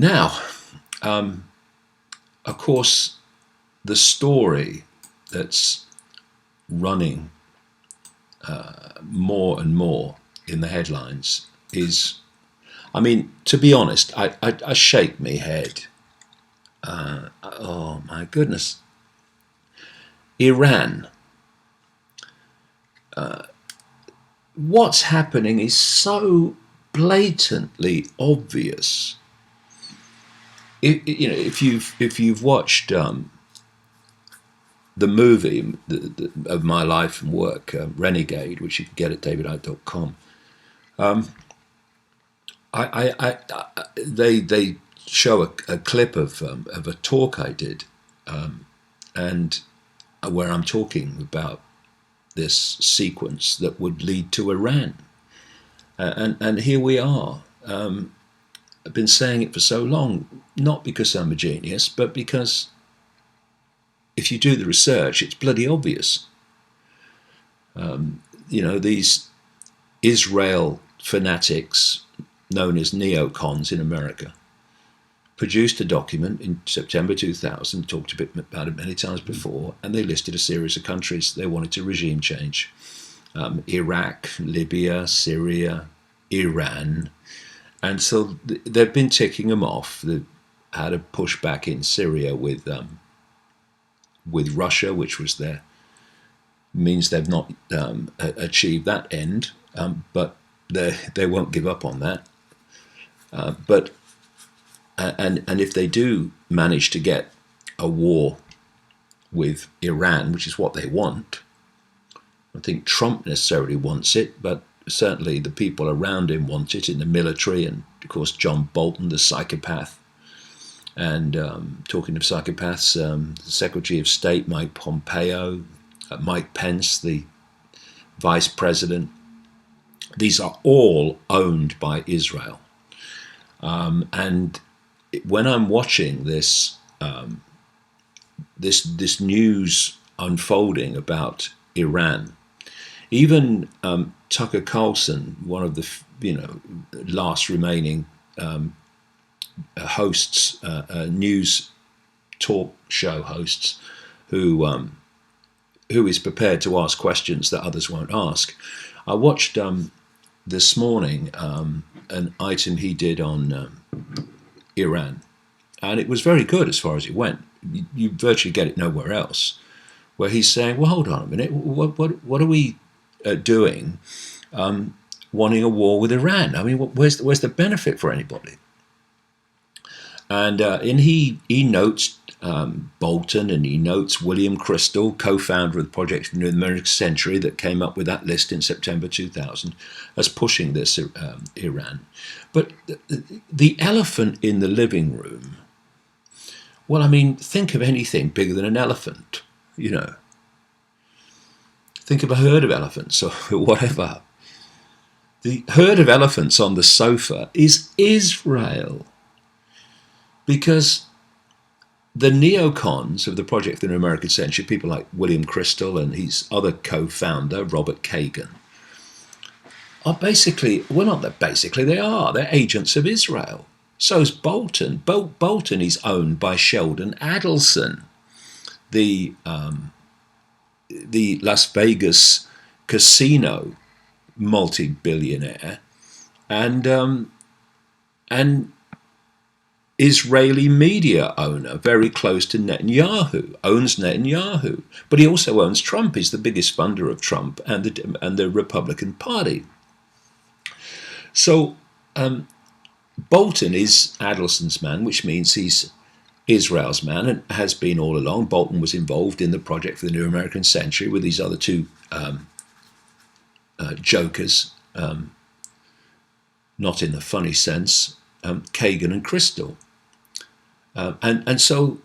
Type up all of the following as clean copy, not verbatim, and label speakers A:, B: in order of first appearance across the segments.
A: Now, of course, the story that's running more and more in the headlines is, I mean, to be honest, I shake my head. Oh my goodness. Iran. What's happening is so blatantly obvious. If you've watched the movie of my life and work, Renegade, which you can get at davidite.com, they show a clip of a talk I did, and where I'm talking about this sequence that would lead to Iran, and here we are. I've been saying it for so long, not because I'm a genius, but because if you do the research, it's bloody obvious. These Israel fanatics, known as neocons in America, produced a document in September 2000, talked a bit about it many times before, and they listed a series of countries they wanted to regime change. Iraq, Libya, Syria, Iran. And so they've been ticking them off. They've had a pushback in Syria with Russia, which was means they've not achieved that end, but they won't give up on that. And if they do manage to get a war with Iran, which is what they want, I think Trump necessarily wants it, but certainly the people around him want it in the military, and of course John Bolton, the psychopath. And talking of psychopaths, the Secretary of State Mike Pompeo, Mike Pence, the Vice President, these are all owned by Israel. And when I'm watching this this news unfolding about Iran, even Tucker Carlson, one of the last remaining hosts, news talk show hosts, who is prepared to ask questions that others won't ask. I watched this morning an item he did on Iran, and it was very good as far as it went. You virtually get it nowhere else, where he's saying, well, hold on a minute, what are we doing wanting a war with Iran? I mean, where's the benefit for anybody? And he notes Bolton, and he notes William Crystal, co-founder of the Project for the American Century, that came up with that list in September 2000, as pushing this Iran. But the elephant in the living room, well, I mean, think of anything bigger than an elephant, Think of a herd of elephants or whatever. The herd of elephants on the sofa is Israel. Because the neocons of the Project for the American Century, people like William Crystal and his other co-founder, Robert Kagan, are basically, well, not that basically, they're agents of Israel. So is Bolton. Bolton is owned by Sheldon Adelson, the Las Vegas casino multi-billionaire, and Israeli media owner, very close to Netanyahu, owns Netanyahu, but he also owns Trump. He's the biggest funder of Trump and the Republican Party. So Bolton is Adelson's man, which means he's Israel's man, and has been all along. Bolton was involved in the Project for the New American Century with these other two jokers, not in the funny sense, Kagan and Crystal. And so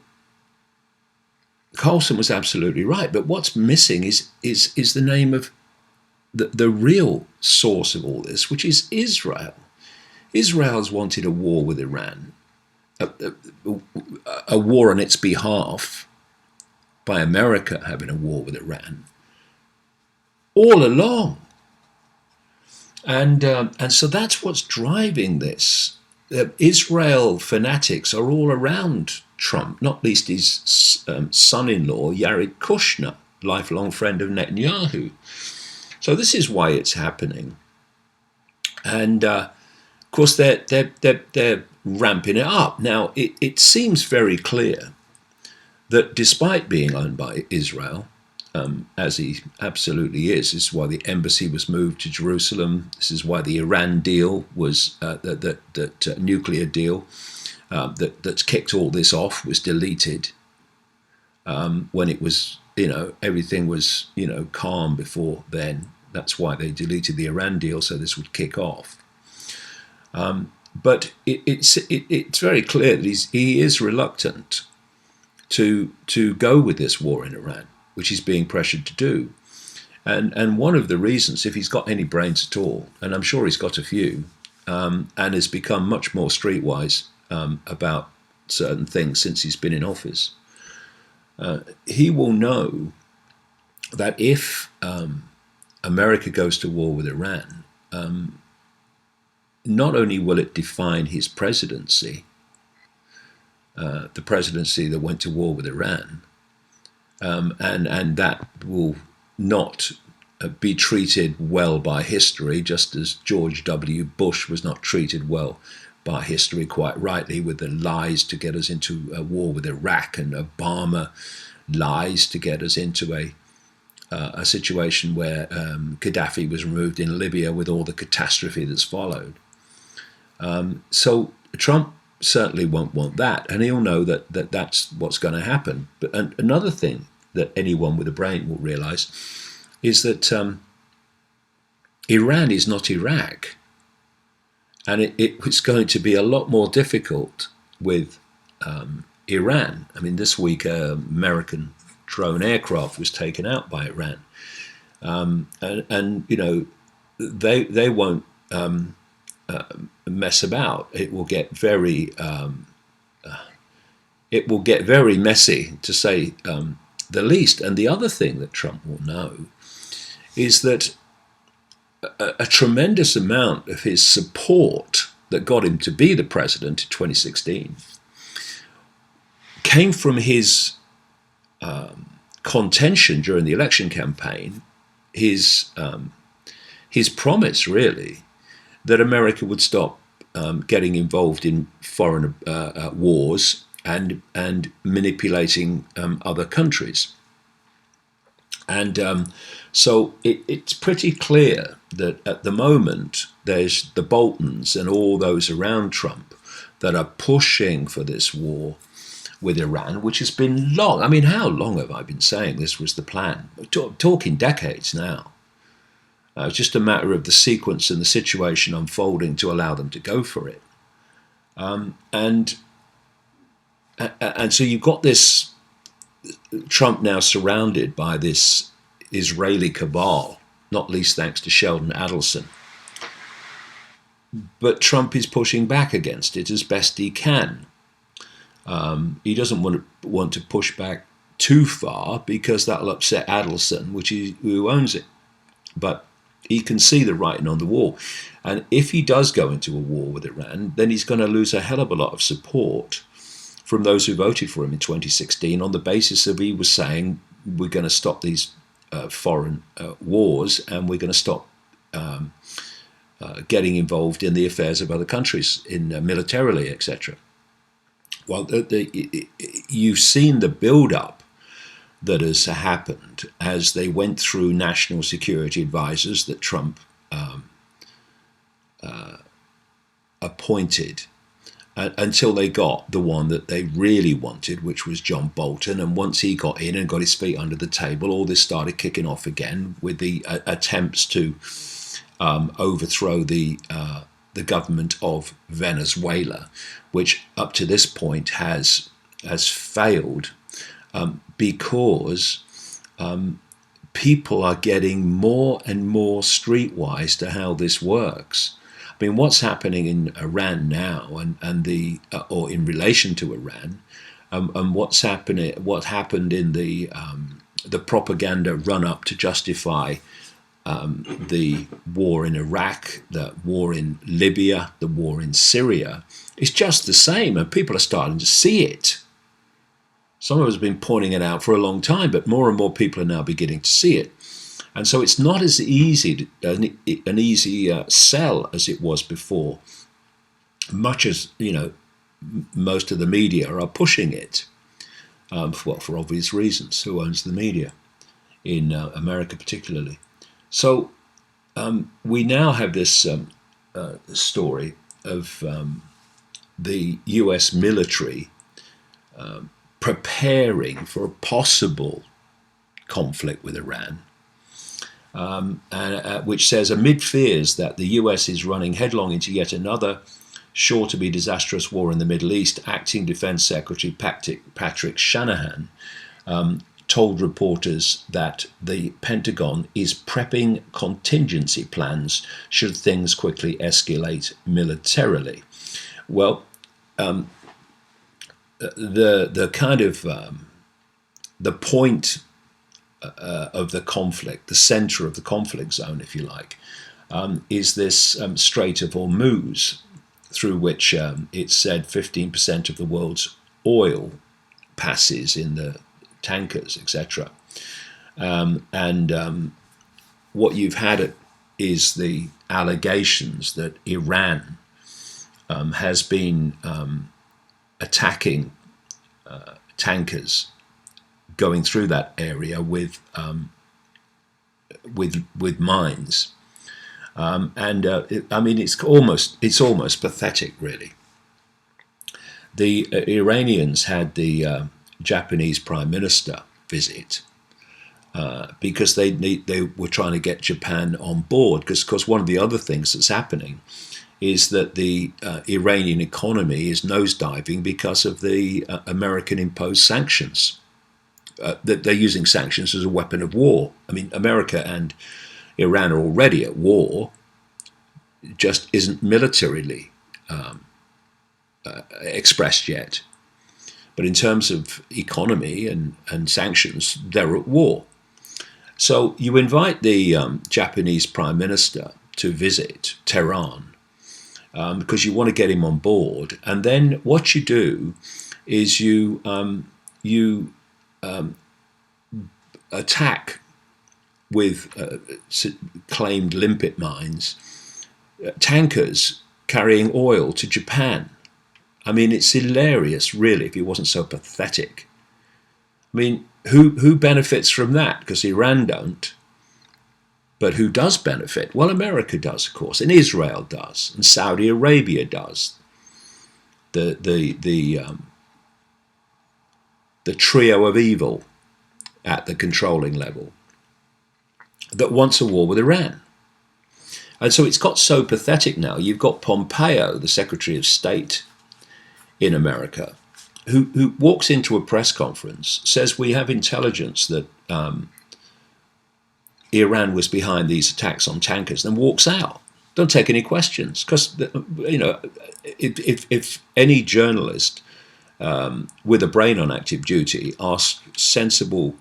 A: Carlson was absolutely right. But what's missing is the name of the real source of all this, which is Israel. Israel's wanted a war with Iran, a war on its behalf, by America having a war with Iran, all along. And so that's what's driving this Israel fanatics are all around Trump, not least his son-in-law, Yared Kushner, lifelong friend of Netanyahu. So this is why it's happening. And of course, they're ramping it up. Now, it seems very clear that despite being owned by Israel, as he absolutely is, this is why the embassy was moved to Jerusalem. This is why the Iran deal was, that nuclear deal that's kicked all this off was deleted when it was, everything was, calm before then. That's why they deleted the Iran deal, so this would kick off. But it's very clear that he is reluctant to go with this war in Iran, which he's being pressured to do. And one of the reasons, if he's got any brains at all, and I'm sure he's got a few, and has become much more streetwise about certain things since he's been in office, he will know that if America goes to war with Iran, not only will it define his presidency, the presidency that went to war with Iran, and that will not be treated well by history, just as George W. Bush was not treated well by history, quite rightly, with the lies to get us into a war with Iraq, and Obama lies to get us into a situation where Gaddafi was removed in Libya with all the catastrophe that's followed. So Trump certainly won't want that, and he'll know that that's what's going to happen. But another thing that anyone with a brain will realize is that Iran is not Iraq, and it was going to be a lot more difficult with Iran. I mean, this week American drone aircraft was taken out by Iran, and they won't mess about. It will get very messy, to say the least. And the other thing that Trump will know is that a tremendous amount of his support that got him to be the president in 2016 came from his contention during the election campaign, his promise, really, that America would stop getting involved in foreign wars and manipulating other countries. And so it's pretty clear that at the moment there's the Boltons and all those around Trump that are pushing for this war with Iran, which has been long. I mean, how long have I been saying this was the plan? Talking decades now. It's just a matter of the sequence and the situation unfolding to allow them to go for it. And so you've got this Trump now surrounded by this Israeli cabal, not least thanks to Sheldon Adelson. But Trump is pushing back against it as best he can. He doesn't want to push back too far because that'll upset Adelson, who owns it. But he can see the writing on the wall. And if he does go into a war with Iran, then he's going to lose a hell of a lot of support from those who voted for him in 2016 on the basis of he was saying we're going to stop these foreign wars and we're going to stop getting involved in the affairs of other countries militarily, etc. Well, you've seen the build-up that has happened as they went through national security advisors that Trump appointed until they got the one that they really wanted, which was John Bolton. And once he got in and got his feet under the table, all this started kicking off again with the attempts to overthrow the government of Venezuela, which up to this point has failed because people are getting more and more streetwise to how this works. I mean, what's happening in Iran now, and or in relation to Iran, and what happened in the propaganda run up to justify the war in Iraq, the war in Libya, the war in Syria, is just the same, and people are starting to see it. Some of us have been pointing it out for a long time, but more and more people are now beginning to see it. And so it's not as easy, an easy sell as it was before, much as, most of the media are pushing it, for obvious reasons. Who owns the media in America particularly? So we now have this story of the US military preparing for a possible conflict with Iran, which says, amid fears that the US is running headlong into yet another sure to be disastrous war in the Middle East, Acting Defense Secretary Patrick Shanahan told reporters that the Pentagon is prepping contingency plans should things quickly escalate militarily. Well, the kind of the point of the conflict, the center of the conflict zone, if you like, is this Strait of Hormuz, through which it's said 15% of the world's oil passes in the tankers, etc. What you've had is the allegations that Iran has been attacking tankers going through that area with mines, it's almost pathetic, really. The Iranians had the Japanese Prime Minister visit because they were trying to get Japan on board. Because one of the other things that's happening is that the Iranian economy is nosediving because of the American-imposed sanctions. That they're using sanctions as a weapon of war. I mean, America and Iran are already at war, just isn't militarily expressed yet. But in terms of economy and sanctions, they're at war. So you invite the Japanese Prime Minister to visit Tehran because you want to get him on board. And then what you do is you attack with claimed limpet mines tankers carrying oil to Japan. I mean, it's hilarious, really, if it wasn't so pathetic. I mean, who benefits from that? Because Iran don't. But who does benefit? Well, America does, of course, and Israel does, and Saudi Arabia does. The trio of evil at the controlling level that wants a war with Iran. And so it's got so pathetic now. You've got Pompeo, the Secretary of State in America, who walks into a press conference, says we have intelligence that Iran was behind these attacks on tankers, then walks out. Don't take any questions, because if any journalist with a brain on active duty asks sensible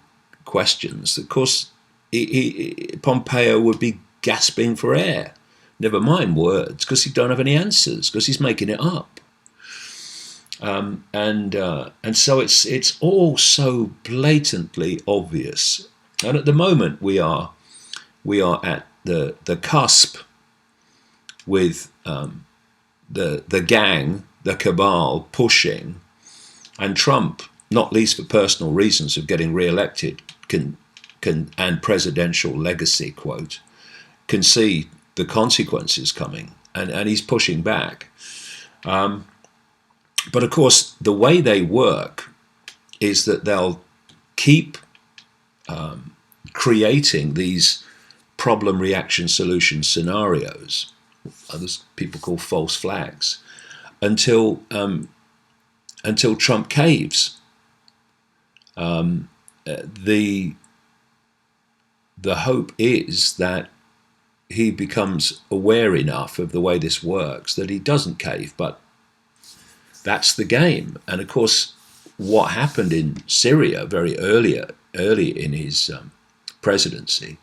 A: questions, of course Pompeo would be gasping for air. Never mind words, because he don't have any answers, because he's making it up. And so it's all so blatantly obvious. And at the moment we are at the cusp with the gang, the cabal pushing, and Trump, not least for personal reasons of getting re-elected, and presidential legacy, quote, can see the consequences coming, and he's pushing back. But of course, the way they work is that they'll keep creating these problem, reaction, solution scenarios, others people call false flags, until Trump caves. The hope is that he becomes aware enough of the way this works that he doesn't cave, but that's the game. And of course, what happened in Syria very early in his presidency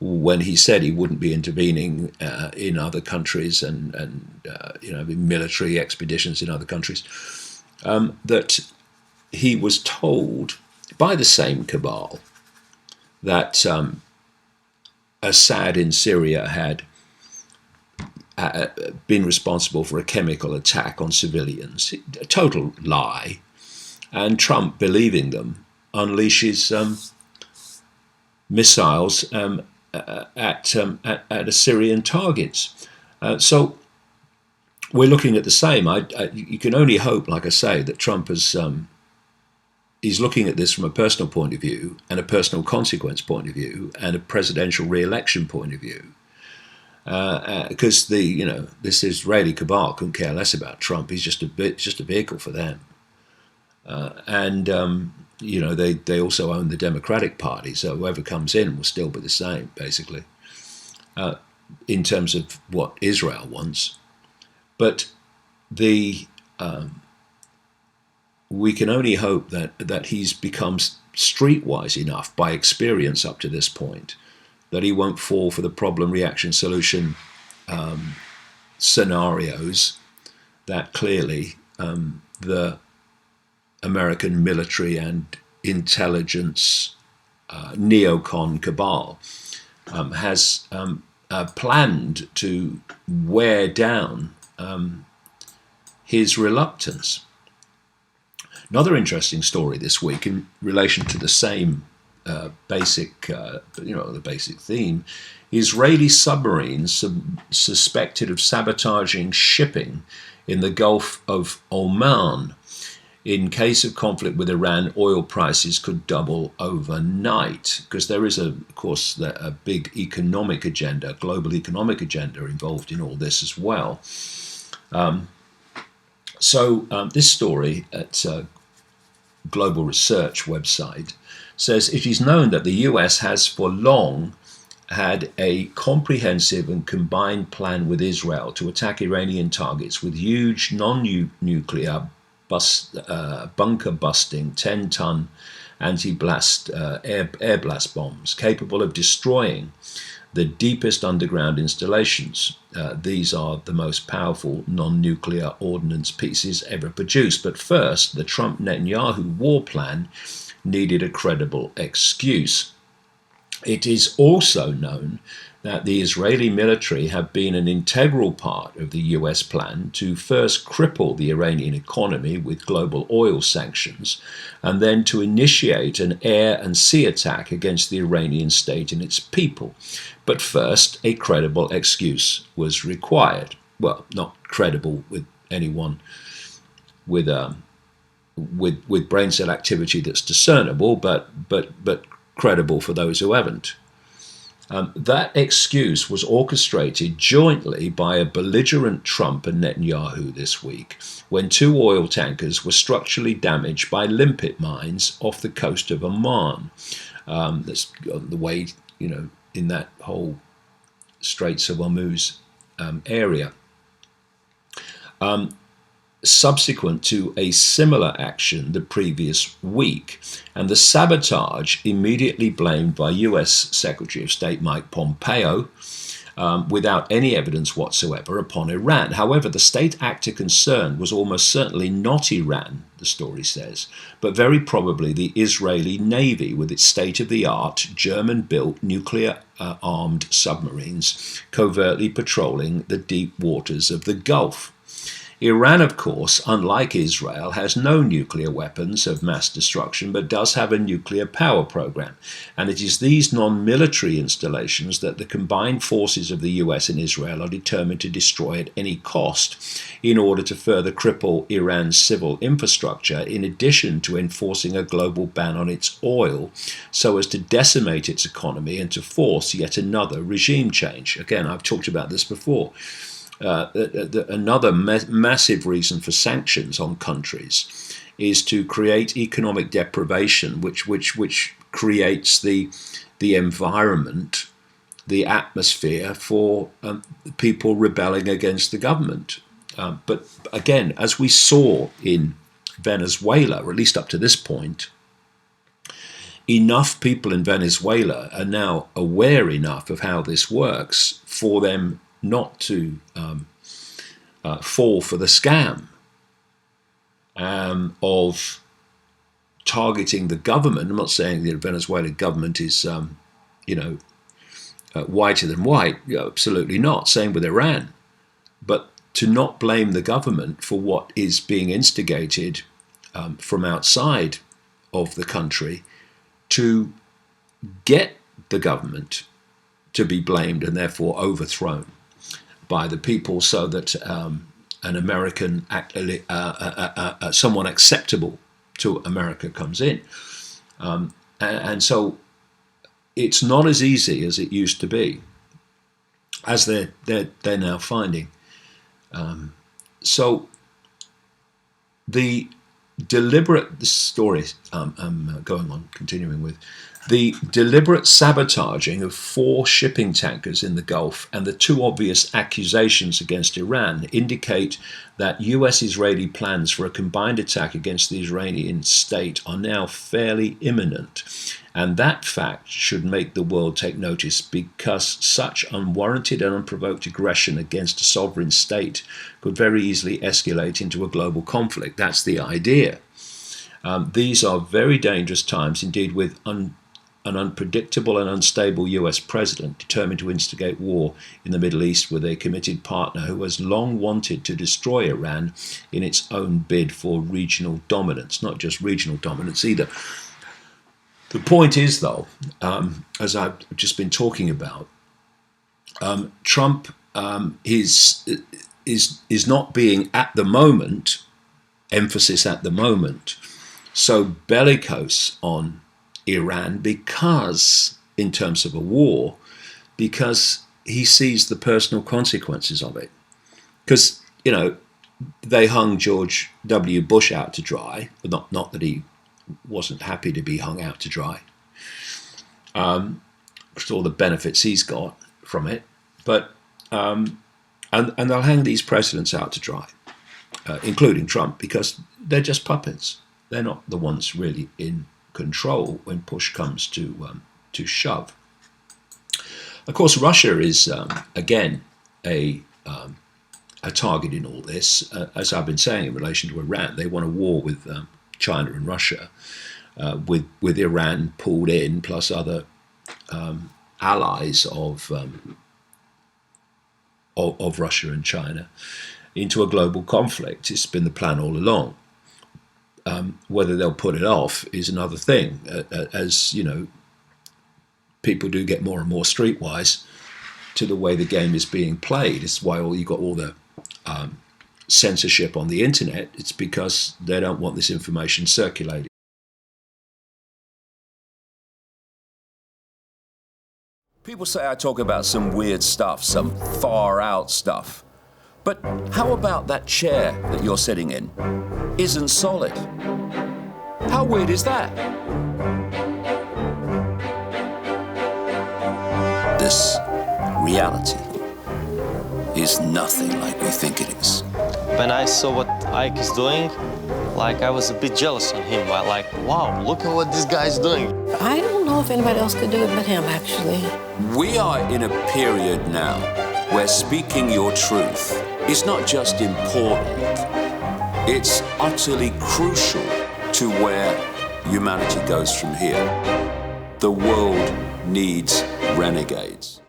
A: when he said he wouldn't be intervening in other countries and in military expeditions in other countries, that he was told by the same cabal that Assad in Syria had been responsible for a chemical attack on civilians. A total lie. And Trump, believing them, unleashes missiles at Assyrian targets. So we're looking at the same. You can only hope, like I say, that Trump has he's looking at this from a personal point of view and a personal consequence point of view and a presidential re-election point of view. Because this Israeli cabal couldn't care less about Trump. He's just a vehicle for them. They also own the Democratic Party, so whoever comes in will still be the same, basically, in terms of what Israel wants. But we can only hope that he's become streetwise enough by experience up to this point that he won't fall for the problem, reaction, solution scenarios that clearly the American military and intelligence neocon cabal has planned to wear down his reluctance. Another interesting story this week in relation to the same basic theme: Israeli submarines suspected of sabotaging shipping in the Gulf of Oman. In case of conflict with Iran, oil prices could double overnight, because there is, of course, a big economic agenda, global economic agenda involved in all this as well. This story at Global Research website says it is known that the US has for long had a comprehensive and combined plan with Israel to attack Iranian targets with huge non-nuclear bunker-busting 10-ton anti-blast air blast bombs capable of destroying the deepest underground installations. These are the most powerful non-nuclear ordnance pieces ever produced. But first, the Trump-Netanyahu war plan needed a credible excuse. It is also known that the Israeli military have been an integral part of the US plan to first cripple the Iranian economy with global oil sanctions, and then to initiate an air and sea attack against the Iranian state and its people. But first, a credible excuse was required. Well, not credible with anyone with brain cell activity that's discernible, but credible for those who haven't. That excuse was orchestrated jointly by a belligerent Trump and Netanyahu this week, when two oil tankers were structurally damaged by limpet mines off the coast of Oman. That's the way, in that whole Straits of Hormuz area. Subsequent to a similar action the previous week, and the sabotage immediately blamed by US Secretary of State Mike Pompeo, without any evidence whatsoever, upon Iran. However, the state actor concerned was almost certainly not Iran, the story says, but very probably the Israeli Navy with its state-of-the-art German-built nuclear-armed submarines covertly patrolling the deep waters of the Gulf. Iran, of course, unlike Israel, has no nuclear weapons of mass destruction, but does have a nuclear power program. And it is these non-military installations that the combined forces of the US and Israel are determined to destroy at any cost in order to further cripple Iran's civil infrastructure, in addition to enforcing a global ban on its oil so as to decimate its economy and to force yet another regime change. Again, I've talked about this before. Another massive reason for sanctions on countries is to create economic deprivation, which creates the environment, the atmosphere for people rebelling against the government. But again, as we saw in Venezuela, or at least up to this point, enough people in Venezuela are now aware enough of how this works for them not to fall for the scam of targeting the government. I'm not saying the Venezuelan government is, whiter than white. Absolutely not. Same with Iran. But to not blame the government for what is being instigated from outside of the country, to get the government to be blamed and therefore overthrown by the people, so that an American, someone acceptable to America comes in. And so it's not as easy as it used to be, as they're now finding. So the story I'm going on, continuing with, the deliberate sabotaging of 4 shipping tankers in the Gulf and the 2 obvious accusations against Iran indicate that US-Israeli plans for a combined attack against the Iranian state are now fairly imminent. And that fact should make the world take notice, because such unwarranted and unprovoked aggression against a sovereign state could very easily escalate into a global conflict. That's the idea. These are very dangerous times indeed, with an unpredictable and unstable US president determined to instigate war in the Middle East with a committed partner who has long wanted to destroy Iran in its own bid for regional dominance. Not just regional dominance either. The point is, though, as I've just been talking about, Trump is not being, at the moment, emphasis at the moment, so bellicose on Iran, because, in terms of a war, because he sees the personal consequences of it. Because, they hung George W. Bush out to dry. Not that he wasn't happy to be hung out to dry, because all the benefits he's got from it. But and they'll hang these presidents out to dry, including Trump, because they're just puppets. They're not the ones really in control when push comes to shove. Of course, Russia is again a target in all this. As I've been saying in relation to Iran, they want a war with China and Russia, with Iran pulled in, plus other allies of Russia and China, into a global conflict. It's been the plan all along. Whether they'll put it off is another thing. As people do get more and more streetwise to the way the game is being played. It's why you got all the censorship on the internet. It's because they don't want this information circulating. People say I talk about some weird stuff, some far out stuff. But how about that chair that you're sitting in isn't solid? How weird is that? This reality is nothing like we think it is.
B: When I saw what Icke is doing, I was a bit jealous on him. Wow, look at what this guy's doing.
C: I don't know if anybody else could do it but him, actually.
A: We are in a period now where speaking your truth is not just important, it's utterly crucial to where humanity goes from here. The world needs renegades.